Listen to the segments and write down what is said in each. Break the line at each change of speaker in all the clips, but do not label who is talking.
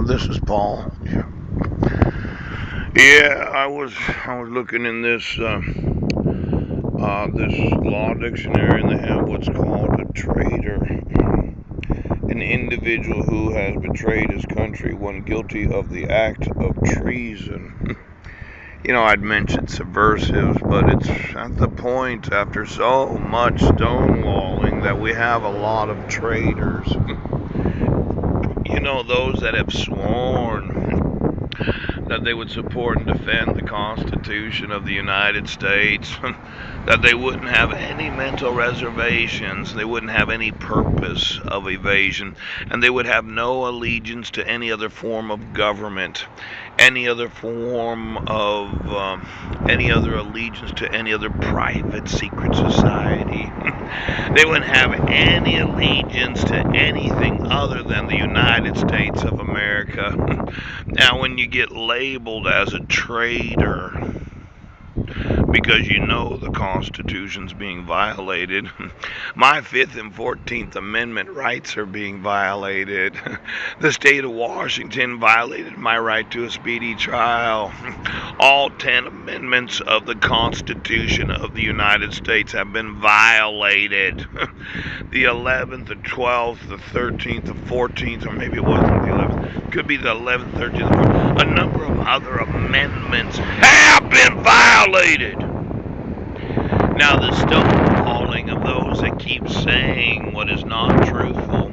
This is Paul. Yeah, I was looking in this law dictionary, and they have what's called a traitor, an individual who has betrayed his country when guilty of the act of treason. I'd mentioned subversives, but it's at the point after so much stonewalling that we have a lot of traitors. Those that have sworn that they would support and defend the Constitution of the United States, that they wouldn't have any mental reservations, they wouldn't have any purpose of evasion, and they would have no allegiance to any other form of government, any other form of any other allegiance to any other private secret society. They wouldn't have any allegiance to anything other than the United States of America. Now, when you get labeled as a traitor because you know the Constitution's being violated, my Fifth and 14th Amendment rights are being violated. The state of Washington violated my right to a speedy trial. All 10 amendments of the Constitution of the United States have been violated. The 11th, the 12th, the 13th, the 14th, or maybe it wasn't the 11th. Could be the 11th, 13th, 14th. A number of other amendments have been violated. Now, the stonewalling of those that keep saying what is not truthful,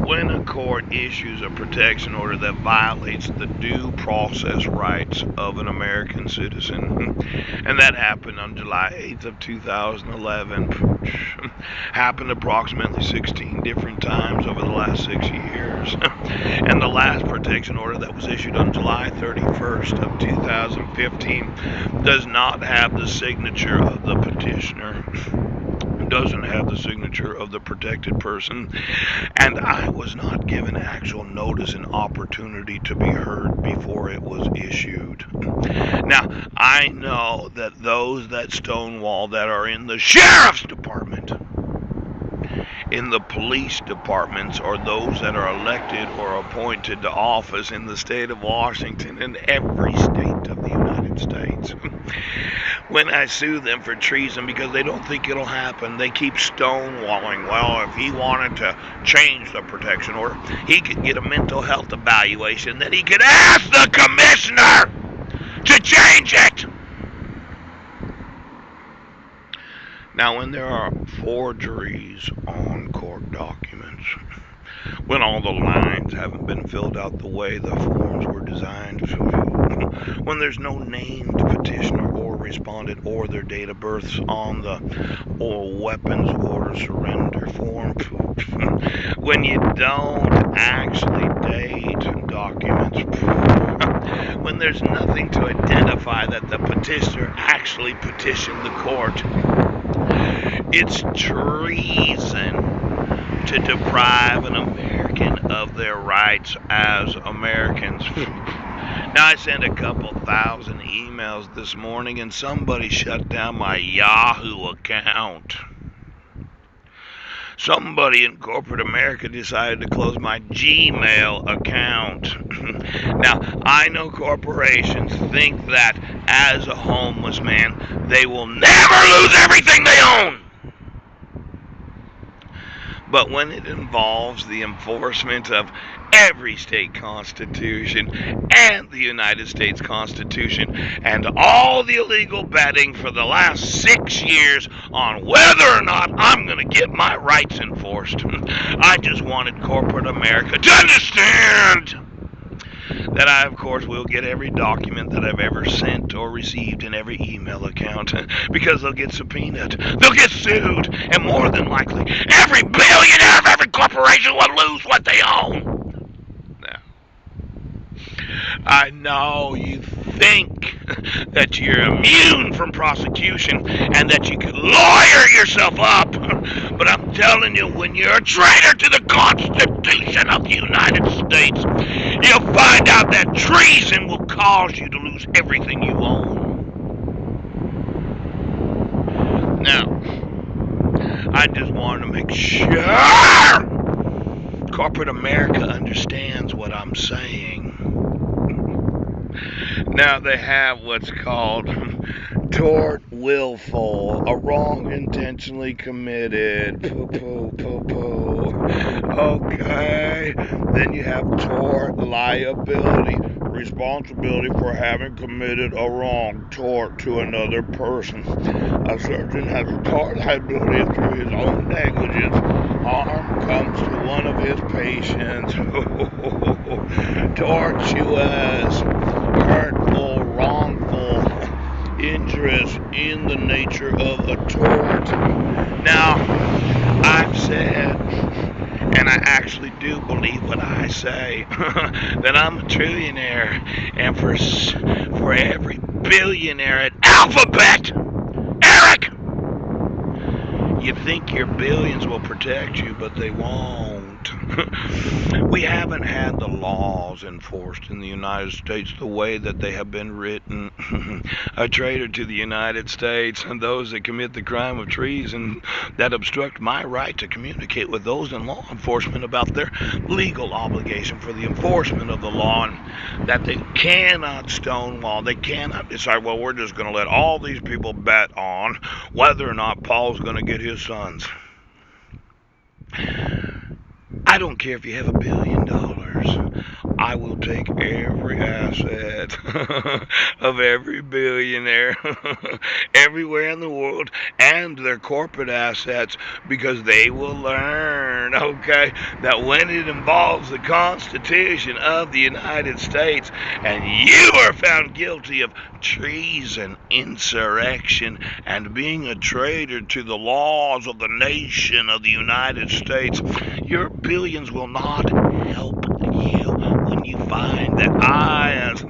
when a court issues a protection order that violates the due process rights of an American citizen, and that happened on July 8th of 2011, happened approximately 16 different times over the last 6 years, and the last protection order that was issued on July 31st of 2015 does not have the signature of the petitioner, doesn't have the signature of the protected person, and I was not given actual notice and opportunity to be heard before it was issued. Now, I know that those that stonewall that are in the sheriff's department, in the police departments, or those that are elected or appointed to office in the state of Washington and every state of the United States, when I sue them for treason because they don't think it'll happen, they keep stonewalling. Well, if he wanted to change the protection order, he could get a mental health evaluation, then he could ask the commissioner to change it. Now, when there are forgeries on court documents, when all the lines haven't been filled out the way the forms were designed to, when there's no named petitioner or respondent or their date of births on the weapons order surrender form, when you don't actually date documents, when there's nothing to identify that the petitioner actually petitioned the court, it's treason to deprive an American of their rights as Americans. Now, I sent a couple thousand emails this morning, and somebody shut down my Yahoo account. Somebody in corporate America decided to close my Gmail account. Now, I know corporations think that as a homeless man, they will never lose everything they own. But when it involves the enforcement of every state constitution and the United States Constitution and all the illegal betting for the last 6 years on whether or not I'm going to get my rights enforced, I just wanted corporate America to understand that I, of course, will get every document that I've ever sent or received in every email account, because they'll get subpoenaed, they'll get sued, and more than likely, every billionaire of every corporation will lose what they own. Now, I know you think that you're immune from prosecution and that you can lawyer yourself up, but I'm telling you, when you're a traitor to the Constitution of the United States, you'll find out that treason will cause you to lose everything you own. Now, I just wanted to make sure corporate America understands what I'm saying. Now they have what's called tort willful, a wrong intentionally committed. Poo poo poo poo. Okay. Then you have tort liability, responsibility for having committed a wrong tort to another person. A surgeon has tort liability through his own negligence. Harm comes to one of his patients. Tortuous, hurtful, wrongful, injurious in the nature of a tort. Now, I've said, and I actually do believe what I say, that I'm a trillionaire, and for every billionaire at Alphabet, Eric, you think your billions will protect you, but they won't. We haven't had the laws enforced in the United States the way that they have been written. A traitor to the United States and those that commit the crime of treason that obstruct my right to communicate with those in law enforcement about their legal obligation for the enforcement of the law, and that they cannot stonewall. They cannot decide, well, we're just going to let all these people bet on whether or not Paul's going to get his sons. I don't care if you have $1 billion. I will take every asset of every billionaire everywhere in the world and their corporate assets, because they will learn, okay, that when it involves the Constitution of the United States and you are found guilty of treason, insurrection, and being a traitor to the laws of the nation of the United States, your billions will not help you when you find that I, as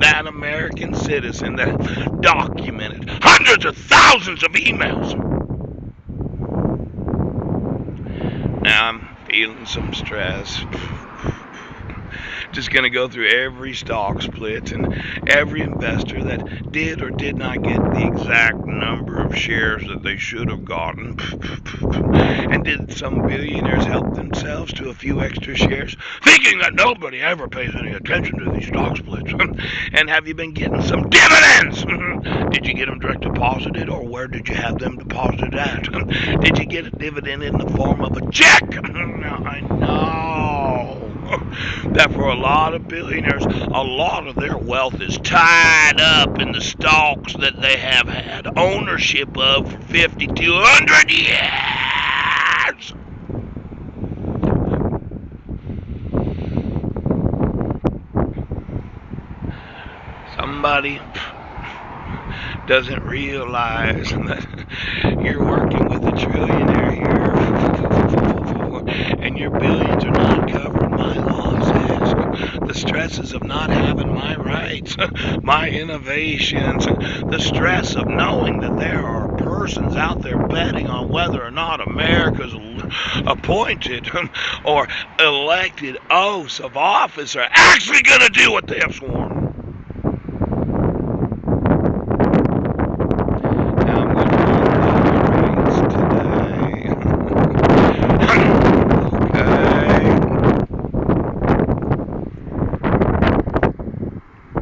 that American citizen that documented hundreds of thousands of emails. Now I'm feeling some stress. Just going to go through every stock split and every investor that did or did not get the exact number of shares that they should have gotten. And did some billionaires help themselves to a few extra shares, thinking that nobody ever pays any attention to these stock splits? And have you been getting some dividends? Did you get them direct deposited, or where did you have them deposited at? Did you get a dividend in the form of a check? Now, I know that for a lot of billionaires, a lot of their wealth is tied up in the stocks that they have had ownership of for 50 to 100 years. Somebody doesn't realize that you're working with a trillionaire here, and your billions are not covered. My law says the stresses of not having my rights, my innovations, the stress of knowing that there are persons out there betting on whether or not America's appointed or elected oaths of office are actually going to do what they have sworn.